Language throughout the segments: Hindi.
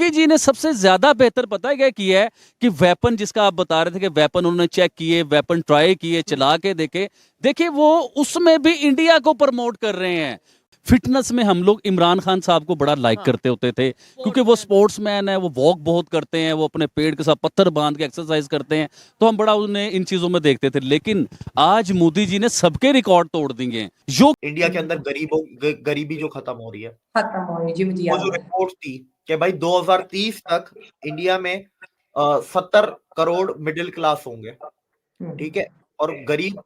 योगी जी ने सबसे ज्यादा बेहतर पता है क्या किया है कि वेपन जिसका आप बता रहे थे कि वेपन उन्होंने चेक किए, वेपन ट्राई किए, चला के देखे, देखिए वो उसमें भी इंडिया को प्रमोट कर रहे हैं। फिटनेस में हम लोग इमरान खान साहब को बड़ा लाइक करते होते थे क्योंकि वो स्पोर्ट्समैन है, वो वॉक बहुत करते हैं, वो अपने पेड़ के साथ पत्थर बांध के एक्सरसाइज करते हैं, तो हम बड़ा उन्हें इन चीजों में देखते थे। लेकिन आज मोदी जी ने सबके रिकॉर्ड तोड़ दिए। जो इंडिया के अंदर गरीबी जो खत्म हो रही है, खत्म हो रही जी, मुझे वो याद जो है। रिपोर्ट थी कि भाई 2030 तक इंडिया में 70 करोड़ मिडिल क्लास होंगे, ठीक है, और गरीब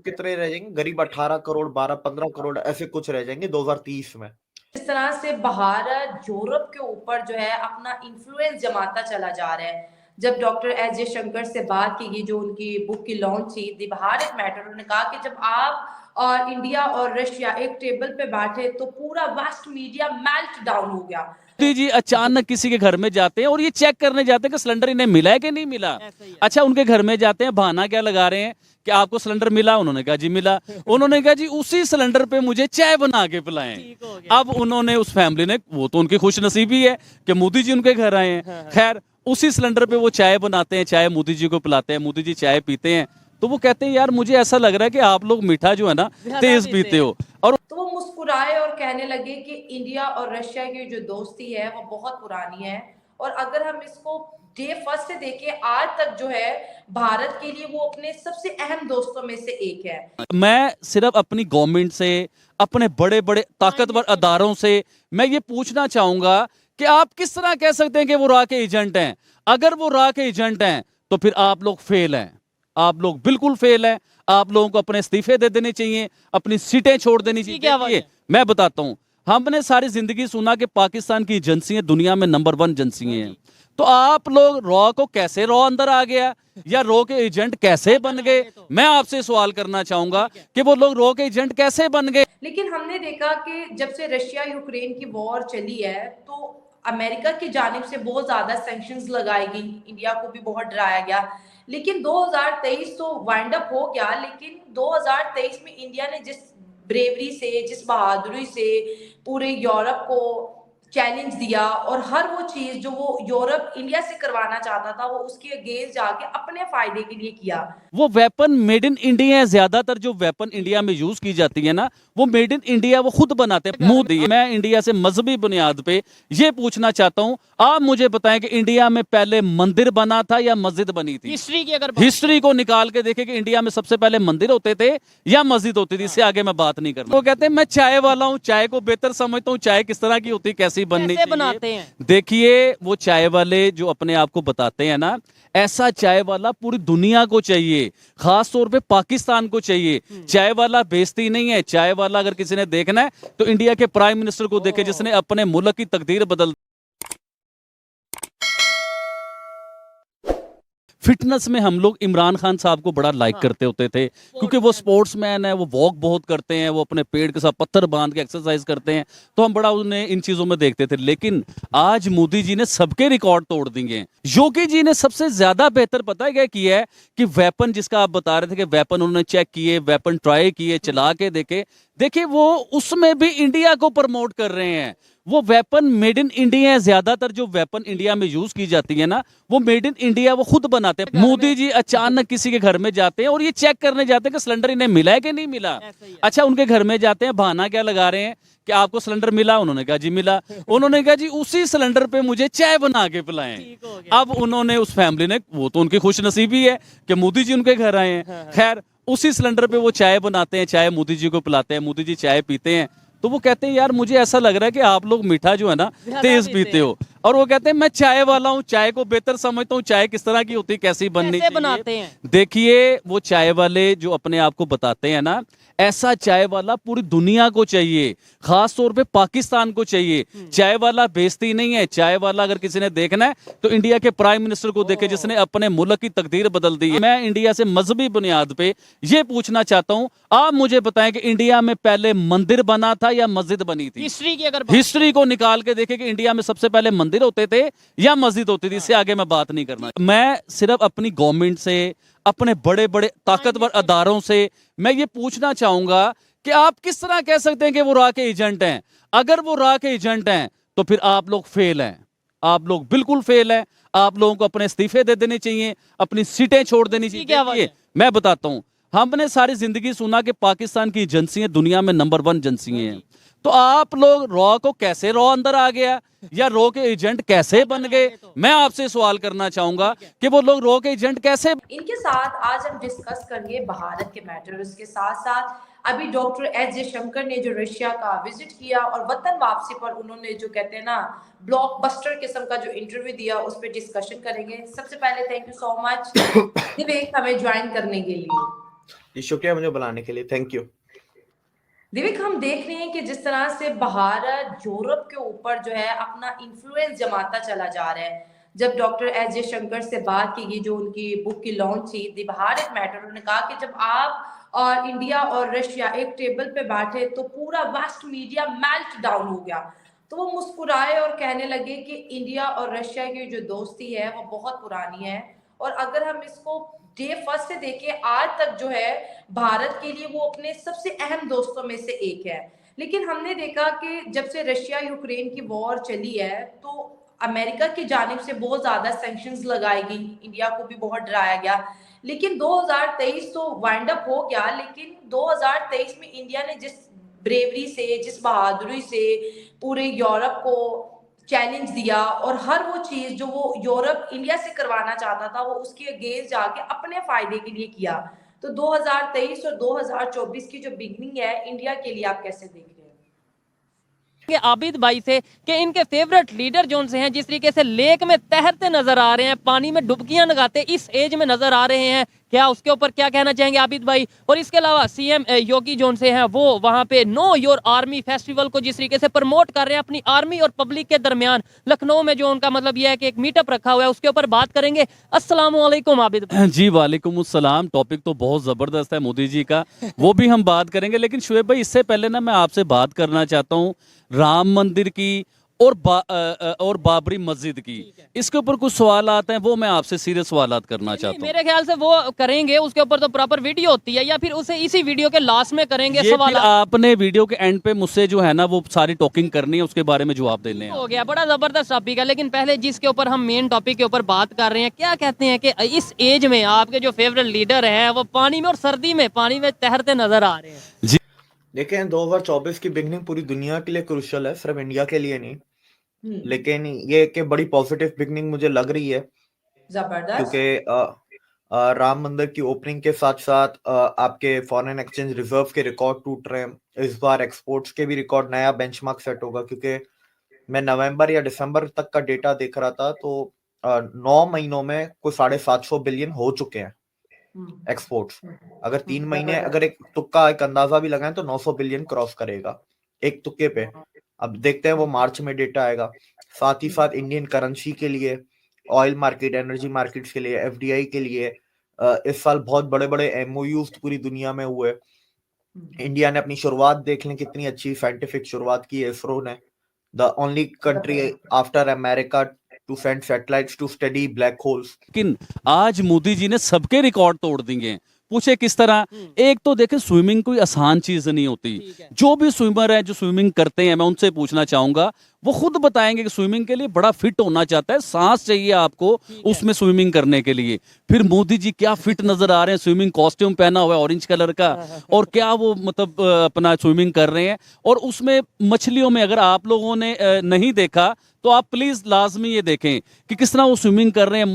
कितने रह जाएंगे? गरीब 18 करोड़, 12-15 करोड़ ऐसे कुछ रह जाएंगे 2030 में। इस तरह से भारत यूरोप के ऊपर जो है अपना इन्फ्लुएंस जमाता चला जा रहा है। जब डॉक्टर एस जयशंकर से बात की गई, जो उनकी बुक की लॉन्च थी द भारत मैटर, उन्होंने कहा कि जब आप और इंडिया और रशिया एक टेबल पे बैठे तो पूरा वेस्ट मीडिया मेल्ट डाउन हो गया। मोदी जी अचानक किसी के घर में जाते हैं और ये चेक करने जाते हैं कि सिलेंडर इन्हें मिला है कि नहीं मिला। अच्छा, उनके घर में जाते हैं, बहाना क्या लगा रहे हैं कि आपको सिलेंडर मिला? उन्होंने कहा जी मिला। उन्होंने कहा जी उसी सिलेंडर पे मुझे चाय बना के पिलाएं। अब उन्होंने उस फैमिली ने, वो तो उनकी खुशनसीबी है कि मोदी जी उनके घर आए हैं। खैर, उसी सिलेंडर पे वो चाय बनाते हैं, चाय मोदी जी को पिलाते हैं, मोदी जी चाय पीते हैं, तो वो कहते हैं यार मुझे ऐसा लग रहा है कि आप लोग मीठा जो है ना तेज पीते हो। और तो वो मुस्कुराए और कहने लगे कि इंडिया और रशिया की जो दोस्ती है वो बहुत पुरानी है, और अगर हम इसको डे फर्स्ट से देखें आज तक जो है भारत के लिए वो अपने सबसे अहम दोस्तों में से एक है। मैं सिर्फ अपनी गवर्नमेंट से, अपने बड़े बड़े ताकतवर अदारों से मैं ये पूछना चाहूंगा कि आप किस तरह कह सकते हैं कि वो रा के एजेंट हैं? अगर वो रा के एजेंट हैं तो फिर आप लोग फेल हैं, आप लोग बिल्कुल फेल हैं। आप लोगों को अपने इस्तीफे दे देने चाहिए, अपनी सीटें छोड़ देनी चाहिए। मैं बताता हूं, हमने सारी जिंदगी सुना कि पाकिस्तान की एजेंसियां दुनिया में नंबर 1 एजेंसियां हैं, तो आप लोग रॉ को कैसे रॉ अंदर आ गया या रॉ के एजेंट कैसे बन गए? मैं आपसे सवाल करना चाहूंगा कि वो लोग रॉ के एजेंट कैसे बन गए? लेकिन हमने देखा कि जब से रशिया यूक्रेन की वॉर चली है तो अमेरिका की जानिब से बहुत ज्यादा सैंक्शंस लगाई गई, इंडिया को भी बहुत डराया गया। लेकिन 2023 तो वाइंड अप हो गया, लेकिन 2023 में इंडिया ने जिस ब्रेवरी से, जिस बहादुरी से पूरे यूरोप को चैलेंज दिया, और हर वो चीज जो वो यूरोप इंडिया से करवाना चाहता था वो उसके अगेंस्ट जाके अपने फायदे के लिए किया। वो वेपन मेड इन इंडिया है। ज्यादातर जो वेपन इंडिया में यूज की जाती है ना, वो मेड इन इंडिया वो खुद बनाते हैं। मोदी, मैं इंडिया से मजहबी बुनियाद पे ये पूछना चाहता हूं, आप मुझे बताएं कि इंडिया में पहले मंदिर बना था या मस्जिद बनी थी? हिस्ट्री की अगर हिस्ट्री को निकाल के देखें कि इंडिया में सबसे पहले मंदिर होते थे या मस्जिद होती थी। इससे आगे मैं बात नहीं करना। वो कहते हैं मैं चाय वाला हूं, चाय को बेहतर समझता हूं, चाय किस तरह की होती है, कैसी बननी चाहिए बनाते हैं। देखिए, वो चाय वाले जो अपने आप को बताते हैं ना, ऐसा चाय वाला पूरी दुनिया को चाहिए, खास तौर पे पाकिस्तान को चाहिए। चाय वाला बेइज्जती नहीं है। चाय वाला अगर किसी ने देखना है तो इंडिया के प्राइम मिनिस्टर को देखे, जिसने अपने मुल्क की तकदीर बदल। फिटनेस में हम लोग इमरान खान साहब को बड़ा लाइक करते होते थे क्योंकि वो स्पोर्ट्समैन है, वो वॉक बहुत करते हैं, वो अपने पेड़ के साथ पत्थर बांध के एक्सरसाइज करते हैं, तो हम बड़ा उन्हें इन चीजों में देखते थे। लेकिन आज मोदी जी ने सबके रिकॉर्ड तोड़ दिए। योगी जी ने सबसे ज्यादा बेहतर पता है क्या किया है कि वेपन जिसका आप बता रहे थे कि वेपन उन्होंने चेक किए, वेपन ट्राई किए, चला के देखे, देखिए वो उसमें भी इंडिया को प्रमोट कर रहे हैं। वो वेपन मेड इन इंडिया है। ज्यादातर जो वेपन इंडिया में यूज की जाती है ना, वो मेड इन इंडिया वो खुद बनाते हैं। मोदी जी अचानक किसी के घर में जाते हैं और ये चेक करने जाते हैं कि सिलेंडर इन्हें मिला है कि नहीं मिला। अच्छा, उनके घर में जाते हैं, बहाना क्या लगा रहे हैं कि आपको सिलेंडर मिला? उन्होंने कहा जी मिला। उन्होंने कहा जी उसी सिलेंडर पे मुझे चाय बना के पिलाएं। अब उन्होंने उस फैमिली ने, वो तो उनकी खुशनसीबी है कि मोदी जी उनके घर आए हैं। खैर, उसी सिलेंडर पे वो चाय बनाते हैं, चाय मोदी जी को पिलाते हैं, मोदी जी चाय पीते हैं, तो वो कहते हैं यार मुझे ऐसा लग रहा है कि आप लोग मीठा जो है ना तेज पीते हो। और वो कहते हैं मैं चाय वाला हूं, चाय को बेहतर समझता हूं, चाय किस तरह की होती है, कैसी बननी चाहिए बनाते हैं। देखिए, वो चाय वाले जो अपने आप को बताते हैं ना, ऐसा चाय वाला पूरी दुनिया को चाहिए, खास तौर पे पाकिस्तान को चाहिए। चाय वाला बेइज्जती नहीं है। चाय वाला अगर किसी ने देखना है तो इंडिया के प्राइम मिनिस्टर को देखे, जिसने अपने मुल्क की तकदीर बदल दी है। मैं इंडिया से मजहबी बुनियाद पे ये पूछना चाहता हूं, आप मुझे बताएं कि इंडिया में पहले मंदिर बना था या मस्जिद बनी थी? हिस्ट्री की अगर हिस्ट्री को निकाल के देखे कि इंडिया में सबसे पहले मंदिर होते थे या मस्जिद होती थी। इससे आगे मैं बात नहीं करना। मैं सिर्फ अपनी गवर्नमेंट से, अपने बड़े बड़े ताकतवर अदारों से मैं ये पूछना चाहूंगा कि आप किस तरह कह सकते हैं कि वो रा के एजेंट हैं? अगर वो रा के एजेंट हैं तो फिर आप लोग फेल हैं, आप लोग बिल्कुल फेल है, आप लोगों को अपने इस्तीफे दे देने चाहिए, अपनी सीटें छोड़ देनी चाहिए। क्या बात देखिए, है? मैं बताता हूं, हमने सारी जिंदगी सुना कि पाकिस्तान की एजेंसियां दुनिया में नंबर 1 एजेंसी हैं, तो आप लोग रॉ को कैसे रॉ अंदर आ गया, या रॉ के एजेंट कैसे बन गए? मैं आपसे सवाल करना चाहूंगा कि वो लोग रॉ के एजेंट कैसे। इनके साथ आज हम डिस्कस करेंगे भारत के मैटर। उसके साथ साथ अभी डॉक्टर एस जयशंकर ने जो रशिया का विजिट किया और वतन वापसी पर उन्होंने जो कहते हैं ना ब्लॉकबस्टर किस्म का जो इंटरव्यू दिया, उस पर डिस्कशन करेंगे। सबसे पहले थैंक यू सो मच दिवेक हमें ज्वाइन करने के लिए। शुक्रिया मुझे बुलाने के लिए, थैंक यू। दिविक, हम देख रहे हैं कि जिस तरह से भारत यूरोप के ऊपर जो है अपना इन्फ्लुएंस जमाता चला जा रहा है। जब डॉक्टर एस जयशंकर से बात की गई, जो उनकी बुक की लॉन्च थी द भारत मैटर, उन्होंने कहा कि जब आप और इंडिया और रशिया एक टेबल पे बैठे तो पूरा वेस्ट मीडिया मेल्ट डाउन हो गया। तो वो मुस्कुराए और कहने लगे कि इंडिया और रशिया की जो दोस्ती है वो बहुत पुरानी है, और अगर हम इसको डे फर्स्ट से देखें आज तक जो है भारत के लिए वो अपने सबसे अहम दोस्तों में से एक है। लेकिन हमने देखा कि जब से रशिया यूक्रेन की वॉर चली है तो अमेरिका की जानिब से बहुत ज्यादा सैंक्शंस लगाई गई, इंडिया को भी बहुत डराया गया। लेकिन 2023 तो वाइंड अप हो गया, लेकिन 2023 में इंडिया ने जिस ब्रेवरी से, जिस बहादुरी से पूरे यूरोप को चैलेंज दिया, और हर वो चीज जो वो यूरोप इंडिया से करवाना चाहता था वो उसके अगेंस्ट जाके अपने फायदे के लिए किया। तो 2023 और 2024 की जो बिगनिंग है इंडिया के लिए, आप कैसे देख रहे हैं? कि आबिद भाई से कि इनके फेवरेट लीडर जोन से हैं, जिस तरीके से लेक में तैरते नजर आ रहे हैं, पानी में डुबकियां लगाते इस एज में नजर आ रहे हैं, क्या उसके ऊपर क्या कहना चाहेंगे आबिद भाई? और इसके अलावा सीएम योगी जोन से हैं, वो वहां पे नो योर आर्मी फेस्टिवल को जिस तरीके से प्रमोट कर रहे हैं अपनी आर्मी और पब्लिक के दरमियान, लखनऊ में जो उनका मतलब यह है कि एक मीटअप रखा हुआ है, उसके ऊपर बात करेंगे। अस्सलाम वालेकुम आबिद भाई। जी वालेकुम अस्सलाम। टॉपिक तो बहुत जबरदस्त है मोदी जी का, वो भी हम बात करेंगे, लेकिन शुएब भाई इससे पहले ना मैं आपसे बात करना चाहता हूँ राम मंदिर की और और बाबरी मस्जिद की। इसके ऊपर कुछ सवाल आते हैं, वो मैं आपसे सीरियस सवाल करना चाहता हूँ। मेरे ख्याल से वो करेंगे, उसके ऊपर तो प्रॉपर वीडियो होती है, या फिर उसे इसी वीडियो के लास्ट में करेंगे ये सवाल। फिर आपने वीडियो के एंड पे मुझसे जो है ना वो सारी टॉकिंग करनी है, उसके बारे में जवाब देने हैं। हो गया, बड़ा जबरदस्त टॉपिक है। लेकिन पहले जिसके ऊपर हम मेन टॉपिक के ऊपर बात कर रहे हैं, क्या कहते हैं कि इस एज में आपके जो फेवरेट लीडर हैं वो पानी में और सर्दी में पानी में तैरते नजर आ रहे हैं। जी देखें, 2024 की बिगनिंग पूरी दुनिया के लिए क्रूशियल है, सिर्फ इंडिया के लिए नहीं। लेकिन ये कि बड़ी पॉजिटिव बिगनिंग मुझे लग रही है, जबरदस्त। क्योंकि राम मंदिर की ओपनिंग के साथ साथ आपके फॉरेन एक्सचेंज रिजर्व के रिकॉर्ड टूट रहे हैं। इस बार एक्सपोर्ट्स के भी रिकॉर्ड, नया बेंचमार्क सेट होगा, क्योंकि मैं नवंबर या दिसंबर तक का डेटा देख रहा था तो 9 महीनों में कुछ 750 बिलियन हो चुके हैं एक्सपोर्ट्स। अगर 3 महीने, अगर एक तुक्का, एक अंदाजा भी लगाएं तो 900 बिलियन क्रॉस करेगा एक तुक्के पे। अब देखते हैं, वो मार्च में डेटा आएगा। साथ ही साथ इंडियन करेंसी के लिए, ऑयल मार्केट, एनर्जी मार्केट्स के लिए, एफडीआई के लिए इस साल बहुत बड़े बड़े एमओयूज पूरी दुनिया में हुए। इंडिया ने अपनी शुरुआत देख लें, कितनी अच्छी साइंटिफिक शुरुआत की है इसरो ने। The only country after America to send satellites to study black holes. लेकिन आज मोदी जी ने सबके रिकॉर्ड तोड़ दिए। पूछे किस तरह? एक तो देखे, स्विमिंग कोई आसान चीज नहीं होती। जो भी स्विमर है, जो स्विमिंग करते हैं, मैं उनसे पूछना चाहूंगा, वो खुद बताएंगे कि स्विमिंग के लिए बड़ा फिट होना चाहता है, सांस चाहिए आपको उसमें स्विमिंग करने के लिए। फिर मोदी जी क्या फिट नजर आ रहे हैं, स्विमिंग कॉस्ट्यूम पहना हुआ है ऑरेंज कलर का, और क्या वो मतलब अपना स्विमिंग कर रहे हैं। और उसमें मछलियों में, अगर आप लोगों ने नहीं देखा तो आप प्लीज लाजमी ये देखें कि किस तरह वो स्विमिंग कर रहे हैं,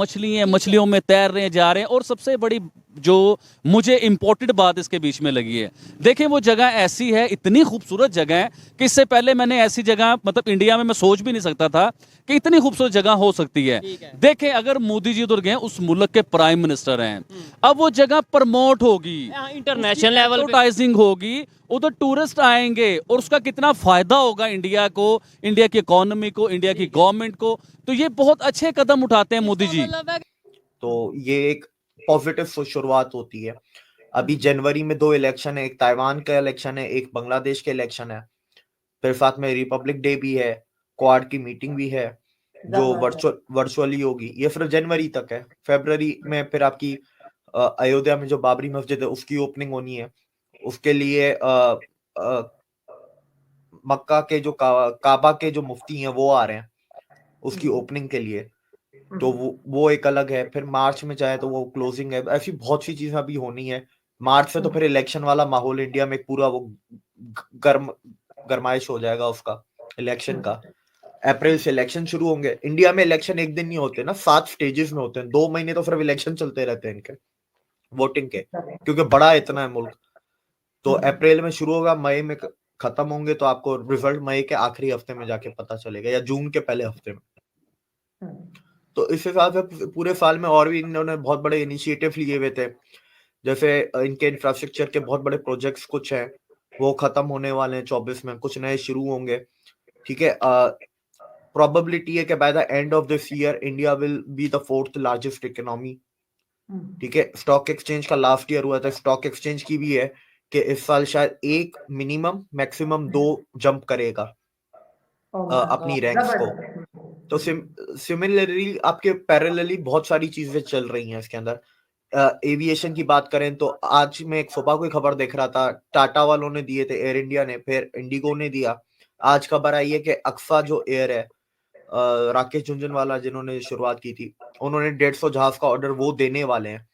मछलियों में तैर रहे हैं, जा रहे हैं। और सबसे बड़ी जो मुझे इंपॉर्टेंट बात इसके बीच में लगी है, देखें वो जगह ऐसी है, इतनी खूबसूरत जगह है कि इससे पहले मैंने ऐसी जगह मतलब इंडिया में मैं सोच भी नहीं सकता था कि इतनी खूबसूरत जगह हो सकती है। देखें, अगर मोदी जी उधर गए, उस मुल्क के प्राइम मिनिस्टर हैं, अब वो जगह प्रमोट होगी, इंटरनेशनल लेवल पे एडवर्टाइजिंग होगी, उधर टूरिस्ट आएंगे, और उसका कितना फायदा होगा इंडिया को, इंडिया की इकोनॉमी को, इंडिया की गवर्नमेंट को। तो ये बहुत अच्छे कदम उठाते हैं मोदी जी। तो ये एक पॉजिटिव शुरुआत होती है। अभी जनवरी में 2 इलेक्शन है, एक ताइवान का इलेक्शन है, एक बांग्लादेश का इलेक्शन है। फिर साथ में रिपब्लिक डे भी है, क्वाड की मीटिंग भी है जो वर्चुअली होगी। ये सिर्फ जनवरी तक है। फरवरी में फिर आपकी अयोध्या में जो बाबरी मस्जिद है उसकी ओपनिंग होनी है। उसके लिए मक्का के जो काबा के जो मुफ्ती हैं वो आ रहे हैं। उसकी ओपनिंग के लिए, तो वो एक अलग है। फिर मार्च में जाए तो वो क्लोजिंग है। ऐसी बहुत सी चीजें अभी होनी है। मार्च से तो फिर इलेक्शन वाला माहौल इंडिया में पूरा वो गरमाइश हो जाएगा उसका, इलेक्शन का। अप्रैल से इलेक्शन शुरू होंगे। इंडिया में इलेक्शन एक दिन नहीं होते ना, 7 स्टेजेस में होते हैं। 2 महीने तो सिर्फ इलेक्शन चलते रहते हैं इनके, वोटिंग के, क्योंकि बड़ा इतना है मुल्क। तो अप्रैल में शुरू होगा, मई में खत्म होंगे, तो आपको रिजल्ट मई के आखिरी हफ्ते में जाके पता चलेगा या जून के पहले हफ्ते में। तो इस हिसाब से पूरे साल में और भी इन्होंने बहुत बड़े इनिशिएटिव लिए हुए थे। जैसे इनके इंफ्रास्ट्रक्चर के बहुत बड़े प्रोजेक्ट्स कुछ हैं, वो खत्म होने वाले हैं 24 में, कुछ नए शुरू होंगे। ठीक है, प्रोबेबिलिटी है कि by the end of this year India will be the 4th largest economy. ठीक है, स्टॉक एक्सचेंज का लास्ट ईयर हुआ था, स्टॉक एक्सचेंज की भी है कि इस साल शायद 1 मिनिमम मैक्सिमम 2 जंप करेगा अपनी रैंक्स को। तो सिमिलरली आपके पैरेलली बहुत सारी चीजें चल रही हैं इसके अंदर। एविएशन की बात करें तो आज मैं एक सुबह कोई खबर देख रहा था, टाटा वालों ने दिए थे, एयर इंडिया ने, फिर इंडिगो ने दिया। आज खबर आई है कि अक्सा जो एयर है, राकेश झुनझुनवाला जिन्होंने शुरुआत की थी, उन्होंने 150 जहाज का ऑर्डर वो देने वाले हैं।